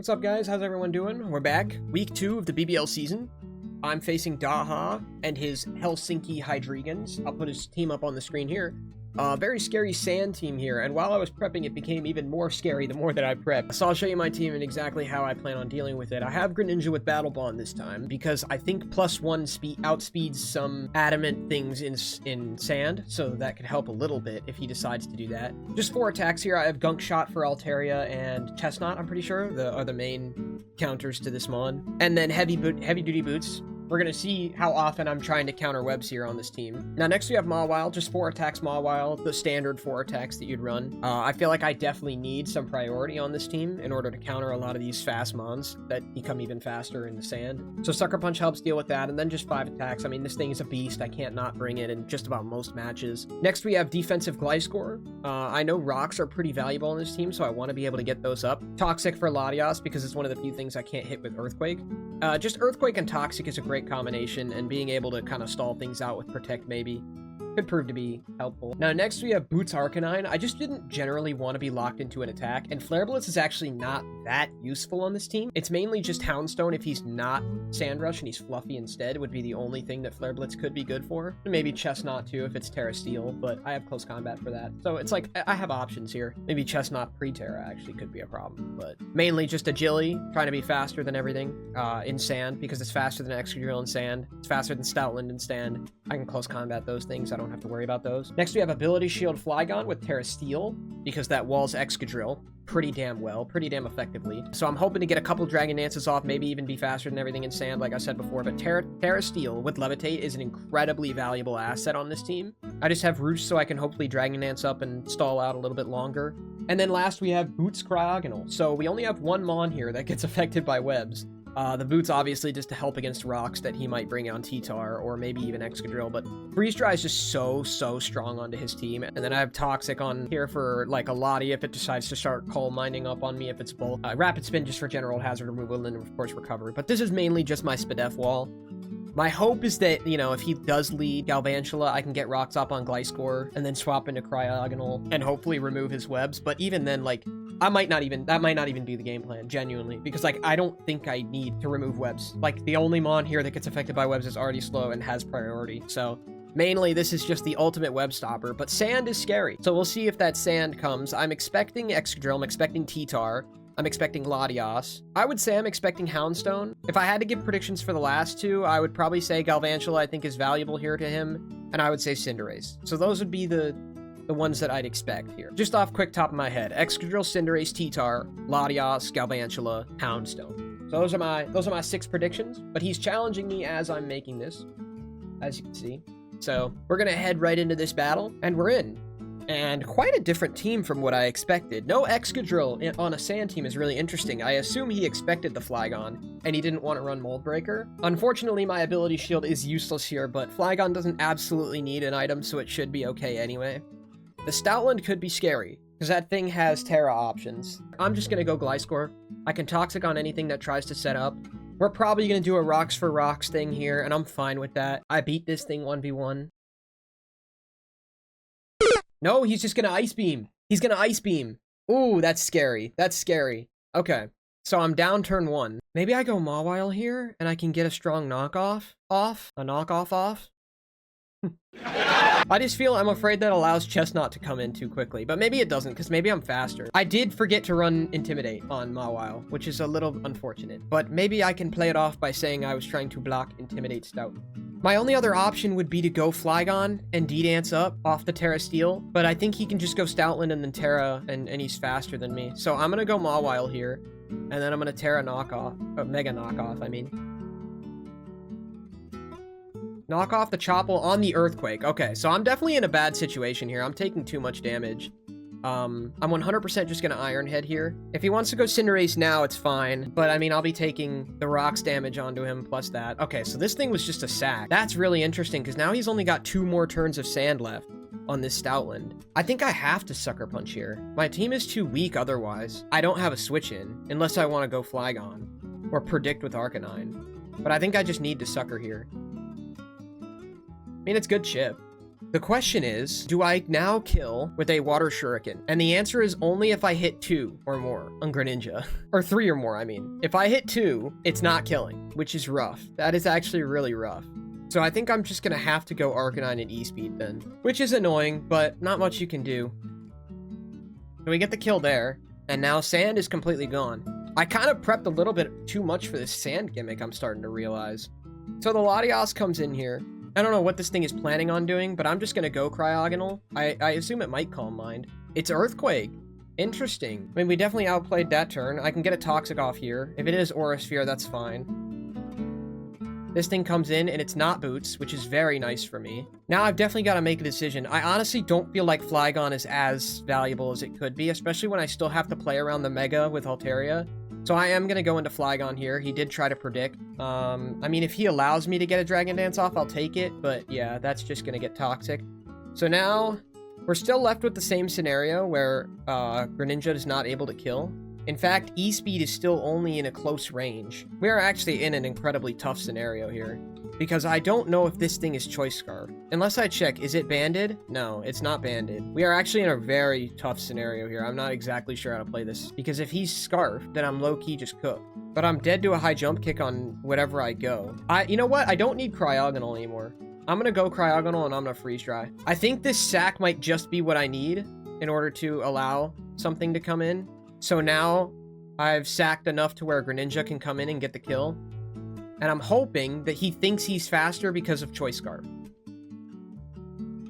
What's up, guys? How's everyone doing? We're back. Week 2 of the BBL season. I'm facing Daha and his Helsinki Hydreigans. I'll put his team up on the screen here. Very scary sand team here, and while I was prepping, it became even more scary the more that I prepped. So I'll show you my team and exactly how I plan on dealing with it. I have Greninja with Battle Bond this time, because I think +1 outspeeds some adamant things in sand, so that could help a little bit if he decides to do that. Just 4 attacks here. I have Gunk Shot for Altaria and Chestnut, I'm pretty sure, are the main counters to this mon. And then Heavy Duty Boots. We're going to see how often I'm trying to counter webs here on this team. Now, next we have Mawile, just 4 attacks Mawile, the standard 4 attacks that you'd run. I feel like I definitely need some priority on this team in order to counter a lot of these fast mons that become even faster in the sand. So Sucker Punch helps deal with that, and then just 5 attacks. I mean, this thing is a beast. I can't not bring it in just about most matches. Next, we have defensive Gliscor. I know rocks are pretty valuable on this team, so I want to be able to get those up. Toxic for Latias, because it's one of the few things I can't hit with Earthquake. Just Earthquake and Toxic is a great combination, and being able to kind of stall things out with Protect maybe could prove to be helpful. Now, next we have Boots Arcanine. I just didn't generally want to be locked into an attack, and Flare Blitz is actually not that useful on this team. It's mainly just Houndstone if he's not Sand Rush and he's fluffy instead would be the only thing that Flare Blitz could be good for. Maybe Chestnut too if it's Terra Steel, but I have close combat for that. So it's like, I have options here. Maybe Chestnut pre-Terra actually could be a problem, but mainly just Agility, trying to be faster than everything in sand, because it's faster than Excadrill in sand. It's faster than Stoutland in sand. I can close combat those things. I don't have to worry about those. Next, we have Ability Shield Flygon with Terra Steel, because that walls Excadrill pretty damn well, pretty damn effectively. So I'm hoping to get a couple Dragon Dances off, maybe even be faster than everything in sand, like I said before. But Terra Steel with Levitate is an incredibly valuable asset on this team. I just have Roost so I can hopefully Dragon Dance up and stall out a little bit longer. And then last, we have Boots Cryogonal. So we only have one mon here that gets affected by webs. The Boots obviously just to help against rocks that he might bring on T-Tar or maybe even Excadrill, but Freeze Dry is just so strong onto his team. And then I have Toxic on here for like a Lottie if it decides to start coal mining up on me if it's both. Rapid Spin just for general hazard removal and of course recovery, but this is mainly just my Spadef wall. My hope is that, you know, if he does lead Galvantula, I can get rocks up on Gliscor and then swap into Cryogonal and hopefully remove his webs. But even then, like, that might not even be the game plan, genuinely. Because, like, I don't think I need to remove webs. Like, the only mon here that gets affected by webs is already slow and has priority. So, mainly, this is just the ultimate web stopper. But sand is scary. So we'll see if that sand comes. I'm expecting Excadrill. I'm expecting T-Tar. I'm expecting Latias. I would say I'm expecting Houndstone. If I had to give predictions for the last two, I would probably say Galvantula I think is valuable here to him, and I would say Cinderace. So those would be the ones that I'd expect here. Just off quick top of my head, Excadrill, Cinderace, T-Tar, Latias, Galvantula, Houndstone. So those are my 6 predictions, but he's challenging me as I'm making this, as you can see. So we're gonna head right into this battle, and we're in. And quite a different team from what I expected. No Excadrill on a sand team is really interesting. I assume he expected the Flygon, and he didn't want to run Mold Breaker. Unfortunately, my Ability Shield is useless here, but Flygon doesn't absolutely need an item, so it should be okay anyway. The Stoutland could be scary, because that thing has Terra options. I'm just going to go Gliscor. I can Toxic on anything that tries to set up. We're probably going to do a Rocks for Rocks thing here, and I'm fine with that. I beat this thing 1v1. No, he's just gonna Ice Beam. He's gonna Ice Beam. Ooh, that's scary. That's scary. Okay, so I'm down turn 1. Maybe I go Mawile here, and I can get a strong knockoff off. A knockoff off. I'm afraid that allows Chestnut to come in too quickly, but maybe it doesn't, because maybe I'm faster. I did forget to run Intimidate on Mawile, which is a little unfortunate, but maybe I can play it off by saying I was trying to block Intimidate Stout. My only other option would be to go Flygon and D-Dance up off the Terra Steel, but I think he can just go Stoutland and then Terra, and he's faster than me. So I'm gonna go Mawile here, and then I'm gonna Terra knockoff, Mega knockoff, I mean. Knock off the Chople on the Earthquake. Okay, so I'm definitely in a bad situation here. I'm taking too much damage. I'm 100% just gonna Iron Head here. If he wants to go Cinderace now, it's fine. But, I mean, I'll be taking the Rocks damage onto him plus that. Okay, so this thing was just a sack. That's really interesting, because now he's only got 2 more turns of sand left on this Stoutland. I think I have to Sucker Punch here. My team is too weak otherwise. I don't have a switch in, unless I want to go Flygon or Predict with Arcanine. But I think I just need to Sucker here. I mean, it's good chip. The question is, do I now kill with a water shuriken? And the answer is only if I hit 2 or more on Greninja. Or 3 or more, I mean. If I hit 2, it's not killing, which is rough. That is actually really rough. So I think I'm just gonna have to go Arcanine and E-Speed then, which is annoying, but not much you can do. So we get the kill there, and now Sand is completely gone. I kind of prepped a little bit too much for this Sand gimmick, I'm starting to realize. So the Latias comes in here. I don't know what this thing is planning on doing, but I'm just gonna go Cryogonal. I assume it might Calm Mind. It's Earthquake. Interesting. I mean, we definitely outplayed that turn. I can get a Toxic off here. If it is Aura Sphere, that's fine. This thing comes in, and it's not Boots, which is very nice for me. Now I've definitely got to make a decision. I honestly don't feel like Flygon is as valuable as it could be, especially when I still have to play around the Mega with Altaria. So I am going to go into Flygon here. He did try to predict. I mean, if he allows me to get a Dragon Dance off, I'll take it. But yeah, that's just going to get toxic. So now we're still left with the same scenario where Greninja is not able to kill. In fact, E-Speed is still only in a close range. We are actually in an incredibly tough scenario here, because I don't know if this thing is Choice Scarf. Unless I check, is it banded? No, it's not banded. We are actually in a very tough scenario here. I'm not exactly sure how to play this, because if he's Scarf, then I'm low-key just cooked. But I'm dead to a high jump kick on whatever I go. You know what? I don't need Cryogonal anymore. I'm gonna go Cryogonal and I'm gonna Freeze Dry. I think this sack might just be what I need in order to allow something to come in. So now I've sacked enough to where Greninja can come in and get the kill. And I'm hoping that he thinks he's faster because of Choice Scarf.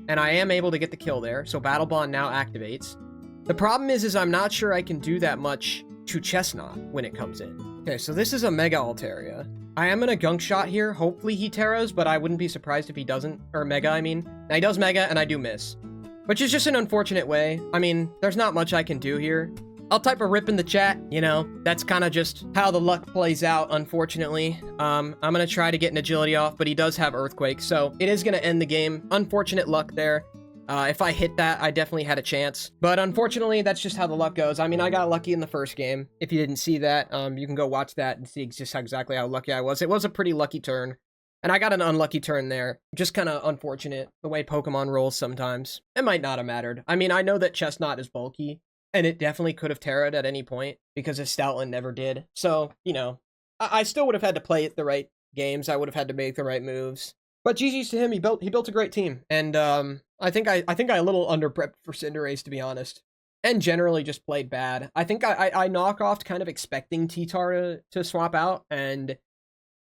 And I am able to get the kill there, so Battle Bond now activates. The problem is I'm not sure I can do that much to Chestnut when it comes in. Okay, so this is a Mega Altaria. I am gonna Gunk Shot here. Hopefully he Terras, but I wouldn't be surprised if he doesn't. Or Mega, I mean. Now he does Mega, and I do miss. Which is just an unfortunate way. I mean, there's not much I can do here. I'll type a rip in the chat, you know, that's kind of just how the luck plays out, unfortunately. I'm going to try to get an agility off, but he does have Earthquake, so it is going to end the game. Unfortunate luck there. If I hit that, I definitely had a chance. But unfortunately, that's just how the luck goes. I mean, I got lucky in the first game. If you didn't see that, you can go watch that and see just exactly how lucky I was. It was a pretty lucky turn. And I got an unlucky turn there. Just kind of unfortunate, the way Pokemon rolls sometimes. It might not have mattered. I mean, I know that Chestnut is bulky. And it definitely could have Terra'd at any point, because his Stoutland never did. So, you know, I still would have had to play the right games. I would have had to make the right moves. But GG's to him. He built a great team. And I think I a little under-prepped for Cinderace, to be honest. And generally just played bad. I think I knock off kind of expecting T-Tar to swap out, and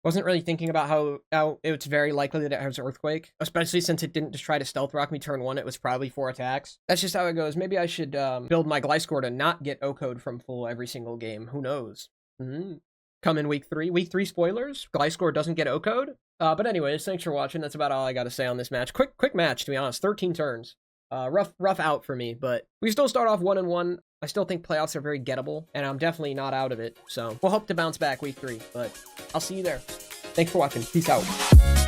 wasn't really thinking about how it's very likely that it has Earthquake, especially since it didn't just try to Stealth Rock me turn 1, it was probably 4 attacks. That's just how it goes. Maybe I should build my Gliscor to not get O-Code from full every single game. Who knows? Come in week 3. Week 3 spoilers. Gliscor doesn't get O-Code. But anyways, thanks for watching. That's about all I got to say on this match. Quick match, to be honest. 13 turns. Rough out for me, but we still start off 1-1. I still think playoffs are very gettable, and I'm definitely not out of it. So we'll hope to bounce back week 3, but I'll see you there. Thanks for watching. Peace out.